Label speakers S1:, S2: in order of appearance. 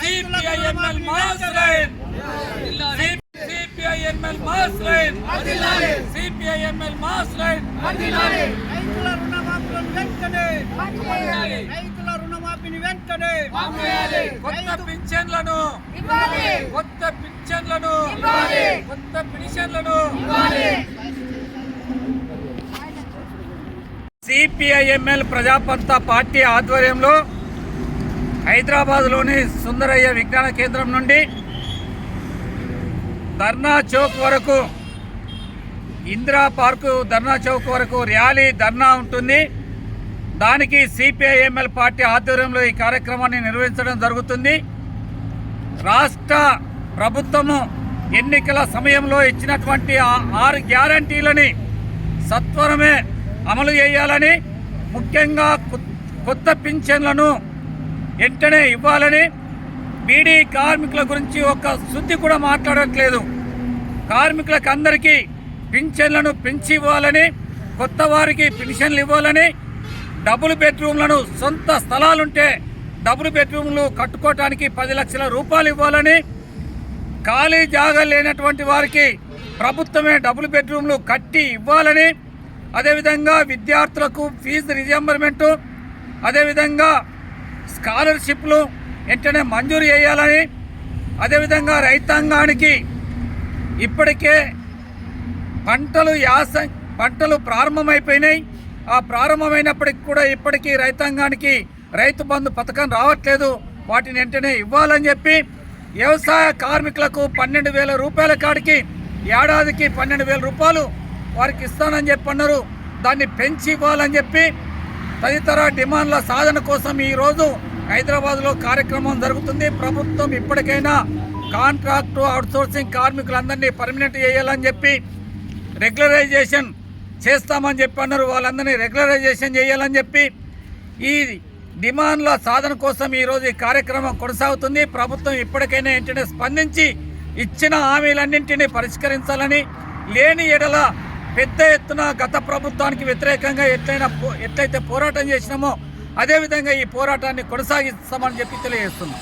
S1: CPIML mass line CPIML mass line CPIML mass line
S2: రైతుల రుణమాఫీని వెంటనే రైతుల రుణమాఫీని వెంటనే
S1: కొత్త పింఛన్లను కొత్త పింఛన్లను కొత్త పెన్షన్లను సిపిఐఎంఎల్ ప్రజాపంతా పార్టీ ఆధ్వర్యంలో హైదరాబాద్లోని సుందరయ్య విజ్ఞాన కేంద్రం నుండి ధర్నా చౌక్ వరకు, ఇందిరా పార్కు ధర్నా చౌక్ వరకు ర్యాలీ ధర్నా ఉంటుంది. దానికి సిపిఐఎంఎల్ పార్టీ ఆధ్వర్యంలో ఈ కార్యక్రమాన్ని నిర్వహించడం జరుగుతుంది. రాష్ట్ర ప్రభుత్వము ఎన్నికల సమయంలో ఇచ్చినటువంటి 6 గ్యారంటీలని సత్వరమే అమలు చేయాలని, ముఖ్యంగా కొత్త పింఛన్లను వెంటనే ఇవ్వాలని, బీడీ కార్మికుల గురించి ఒక శుద్ధి కూడా మాట్లాడట్లేదు. కార్మికులకు అందరికీ పింఛన్లను పెంచి ఇవ్వాలని, కొత్త వారికి పెన్షన్లు ఇవ్వాలని, డబుల్ బెడ్రూమ్లను సొంత స్థలాలుంటే డబుల్ బెడ్రూమ్లు కట్టుకోవటానికి 10 లక్షల రూపాయలు ఇవ్వాలని, ఖాళీ జాగా లేనటువంటి వారికి ప్రభుత్వమే డబుల్ బెడ్రూమ్లు కట్టి ఇవ్వాలని, అదేవిధంగా విద్యార్థులకు ఫీజు రియంబర్మెంటు, అదేవిధంగా స్కాలర్షిప్లు వెంటనే మంజూరు చేయాలని, అదేవిధంగా రైతాంగానికి ఇప్పటికే పంటలు ప్రారంభమైపోయినాయి. ఆ ప్రారంభమైనప్పటికి కూడా ఇప్పటికీ రైతాంగానికి రైతు బంధు పథకం రావట్లేదు. వాటిని వెంటనే ఇవ్వాలని చెప్పి, వ్యవసాయ కార్మికులకు 12,000 రూపాయల కాడికి ఏడాదికి 12,000 రూపాయలు వారికి ఇస్తానని చెప్పి అన్నారు. దాన్ని పెంచి ఇవ్వాలని చెప్పి తదితర డిమాండ్ల సాధన కోసం ఈరోజు హైదరాబాద్లో కార్యక్రమం జరుగుతుంది. ప్రభుత్వం ఇప్పటికైనా కాంట్రాక్టు అవుట్సోర్సింగ్ కార్మికులందరినీ పర్మనెంట్ చేయాలని చెప్పి, రెగ్యులరైజేషన్ చేస్తామని చెప్పి అన్నారు. వాళ్ళందరినీ రెగ్యులరైజేషన్ చేయాలని చెప్పి ఈ డిమాండ్ల సాధన కోసం ఈరోజు ఈ కార్యక్రమం కొనసాగుతుంది. ప్రభుత్వం ఇప్పటికైనా వెంటనే స్పందించి ఇచ్చిన హామీలన్నింటినీ పరిష్కరించాలని, లేని ఎడల పెద్ద ఎత్తున గత ప్రభుత్వానికి వ్యతిరేకంగా ఎట్లయితే పోరాటం చేసినామో అదేవిధంగా ఈ పోరాటాన్ని కొనసాగిస్తామని చెప్పి తెలియజేస్తున్నాం.